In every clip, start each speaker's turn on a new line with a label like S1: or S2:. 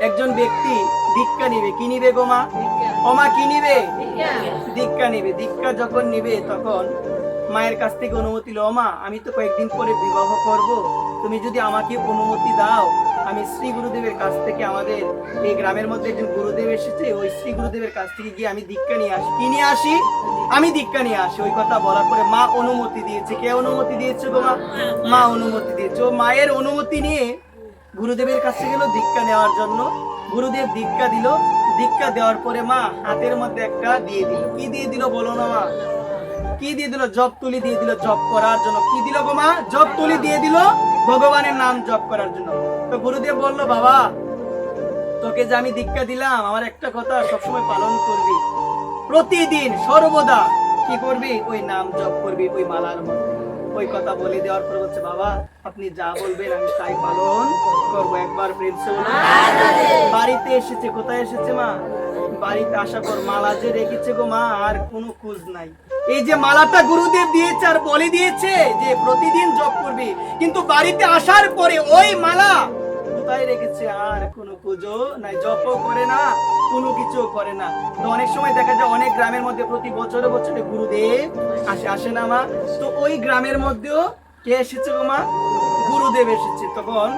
S1: একজন ব্যক্তি দীক্ষা নিবে, কি নিবে গো মা? ওমা কি নিবে? দীক্ষা নিবে। দীক্ষা যখন নিবে তখন মায়ের কাছ থেকে অনুমতি লো, মা আমি তো কয়েকদিন পরে বিবাহ করব, তুমি যদি আমাকে অনুমতি দাও আমি শ্রী গুরুদেবের কাছ থেকে, আমাদের এই গ্রামের মধ্যে একজন গুরুদেব এসেছে, ওই শ্রী গুরুদেবের কাছ থেকে গিয়ে আমি দীক্ষা নিয়ে আসি। কি নিয়ে আসি? আমি দীক্ষা নিয়ে আসি। ওই কথা বলার পরে মা অনুমতি দিয়েছে। কে অনুমতি দিয়েছে গো মা? মা অনুমতি দিয়েছে। ও মায়ের অনুমতি নিয়ে গুরুদেবের কাছে গেল দীক্ষা নেওয়ার জন্য। গুরুদেব দীক্ষা দিল। দীক্ষা দেওয়ার পরে মা হাতের মধ্যে একটা দিয়ে দিল। কি দিয়ে দিল বলো না মা? কি দিয়ে দিল? জপ তুলি দিয়ে দিল জপ করার জন্য। কি দিল গো মা? জপ তুলি দিয়ে দিল ভগবানের নাম জপ করার জন্য। তো গুরুদেব বলল, বাবা তোকে যে আমি দীক্ষা দিলাম, আমার একটা কথা সবসময় পালন করবি, প্রতিদিন সর্বদা কি করবি? ওই নাম জপ করবি ওই মালার মধ্যে। ওই কথা বলে দেওয়ার পর বলছে, বাবা আপনি যা বলবেন আমি তাই পালন করবো। একবার প্রেম সে বাড়িতে এসেছে। কোথায় এসেছে মা? বাড়িতে আসার পর মালা যে রেখেছে গো মা, আর কোনো খোঁজ নাই। এই যে মালাটা গুরুদেব দিয়েছে আর বলে দিয়েছে যে প্রতিদিন জপ করবি, কিন্তু বাড়িতে আসার পরে ওই মালা কোথায় রেখেছে আর কোনো পুজো নাই, জপও করে না, কোনো কিছু করে না। তো অনেক সময় দেখা যায় অনেক গ্রামের মধ্যে প্রতি বছরে বছরে গুরুদেব আসে না মা? তো ওই গ্রামের মধ্যেও কে এসেছে গো মা? গুরুদেব এসেছে। তখন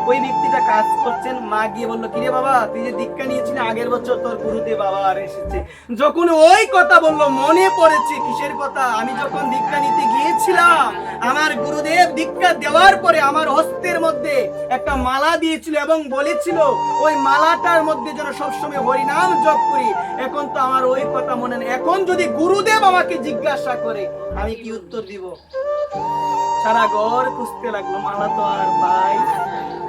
S1: ওই ব্যক্তিটা কাজ করছেন, মা গিয়ে বললো, কিরে বাবা তুই যে দীক্ষা নিয়েছিলি আগের বছর, তোর গুরুদেব আবার এসেছে। যখন ওই কথা বললো মনে পড়েছে। কিসের কথা? আমি যখন দীক্ষা নিতে গিয়েছিলাম, আমার গুরুদেব দীক্ষা দেওয়ার পরে আমার হস্তের মধ্যে একটা মালা দিয়েছিল এবং বলেছিল ওই মালাটার মধ্যে যেন সবসময় হরিনাম জপ করি। এখন তো আমার ওই কথা মনে নেই। এখন যদি গুরুদেব আমাকে জিজ্ঞাসা করে আমি কি উত্তর দিব? সারা ঘর খুঁজতে লাগলো, মালা তো আর পাই।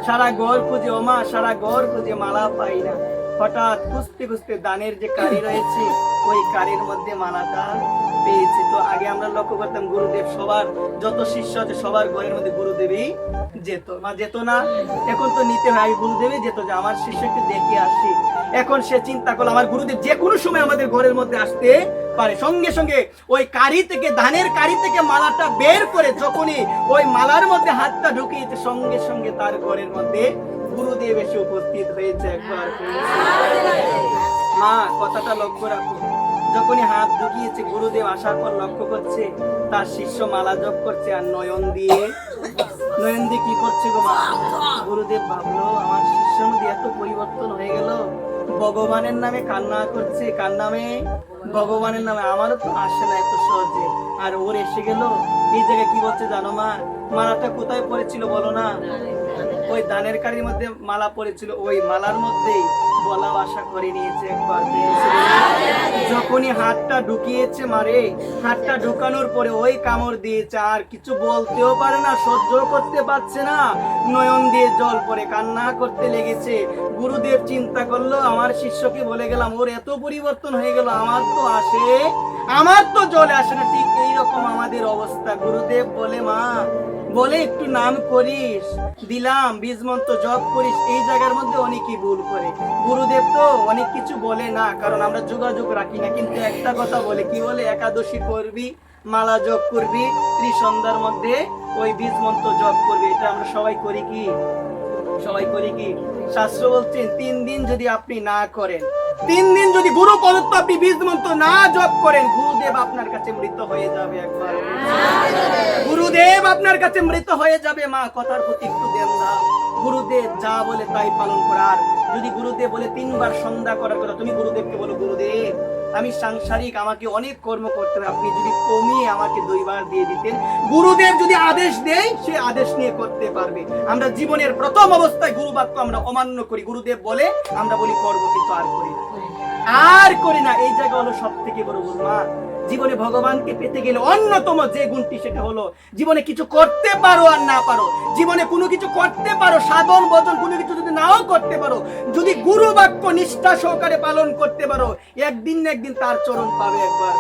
S1: সারা ঘর খুঁজে, ও মা সারা ঘর খুঁজে মালা পাই না। হঠাৎ খুঁজতে খুঁজতে দানের যে কারি রয়েছে ওই কারির মধ্যে মালাটা পেয়েছি। তো আগে আমরা লক্ষ্য করতাম গুরুদেব সবার যত শিষ্য আছে সবার ঘরের মধ্যে গুরুদেবই যেত, মা যেত না? এখন তো নিতে হয়, গুরুদেবই যেত যে আমার শিষ্যকে দেখে আসি। এখন সে চিন্তা করলো আমার গুরুদেব যে কোনো সময় আমাদের ঘরের মধ্যে আসতে পারে। সঙ্গে সঙ্গে ওই কারি থেকে, ধানের কারি থেকে মালাটা বের করে যখনই ওই মালার মধ্যে হাতটা ঢুকিয়েছে, সঙ্গে সঙ্গে তার ঘরের মধ্যে গুরুদেব এসে উপস্থিত হয়েছে। একবার মা কথাটা লক্ষ্য রাখো, যখনই হাত ঢুকিয়েছে গুরুদেব আসার পর লক্ষ্য করছে তার শিষ্য মালা জপ করছে আর নয়ন দিয়ে কি করছে গো মা? গুরুদেব ভাবলো আমার শিষ্য মধ্যে এত পরিবর্তন হয়ে গেল, ভগবানের নামে কান্না করছে, কার নামে? ভগবানের নামে। আমারও তো আসে না এত সহজে, আর ওর এসে গেল। এই জায়গায় কি বলছে জানো মা? মালাটা কোথায় পড়েছিল বলো না? ওই দানের কারির মধ্যে মালা পড়েছিল, ওই মালার মধ্যেই বলা আশা করে নিয়েছে। একবার যখনই হাতটা ঢুকিয়েছে মারে, হাতটা ঢুকানোর পরে ওই কামড় দিয়েছে, আর কিছু বলতেও পারে না, সহ্য করতে পারছে না, নয়ন দিয়ে জল পড়ে কান্না করতে লেগেছে। গুরুদেব চিন্তা করলো আমার শিষ্যকে বলে গেলাম, ওর এত পরিবর্তন হয়ে গেল, আমার তো আসে, আমার তো জলে আসে না। ঠিক এইরকম আমাদের অবস্থা। গুরুদেব বলে মা বলে একটু নাম করিস, দিলাম বীজ মন্ত্র জপ করিস, এই জায়গার মধ্যে অনেকই ভুল করে। গুরুদেব তো অনেক কিছু বলে না, কারণ আমরা যোগাযোগ রাখি না, কিন্তু একটা কথা বলে, কি বলে? একাদশী করবি, মালা জপ করবি, ত্রিসন্ধ্যার মধ্যে ওই বীজ মন্ত্র জপ করবি। এটা আমরা সবাই করি কি? সবাই করি কি? শাস্ত্র বলছেন 3 দিন যদি আপনি না করেন, 3 দিন যদি গুরু প্রদত্ত আপনি বীজ মন্ত্র না জপ করেন, গুরুদেব আপনার কাছে মৃত হয়ে যাবে। একবার গুরুদেব আপনার কাছে মৃত হয়ে যাবে। মা কথার প্রতি একটু ধ্যান দাও। গুরুদেব যা বলে তাই পালন করার। যদি গুরুদেব বলে 3 বার সন্ধ্যা করার কথা, তুমি গুরুদেবকে বলো, গুরুদেব আমি সাংসারিক, আমাকে অনেক কর্ম করতে হবে, আপনি যদি কমিয়ে আমাকে 2 বার দিয়ে দিতেন। গুরুদেব যদি আদেশ দেয় সে আদেশ নিয়ে করতে পারবে। আমরা জীবনের প্রথম অবস্থায় গুরু বাক্য আমরা অমান্য করি, গুরুদেব বলে আমরা বলি করবো, কিন্তু আর করি না, আর করি না। এই জায়গা হলো সব থেকে বড় ভুল। মা জীবনে ভগবানকে পেতে গেলে অন্যতম যে গুণটি, সেটা হলো জীবনে কিছু করতে পারো আর না পারো, জীবনে কোনো কিছু করতে পারো, সাধন ভজন কোনো কিছু যদি নাও করতে পারো, যদি গুরু বাক্য নিষ্ঠা সহকারে পালন করতে পারো, একদিন না একদিন তার চরণ পাবে। একবার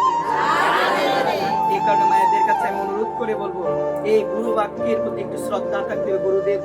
S1: এই কারণে মায়েদের কাছে আমি অনুরোধ করে বলবো, এই গুরু বাক্যের প্রতি একটু শ্রদ্ধা থাকতে হবে। গুরুদেব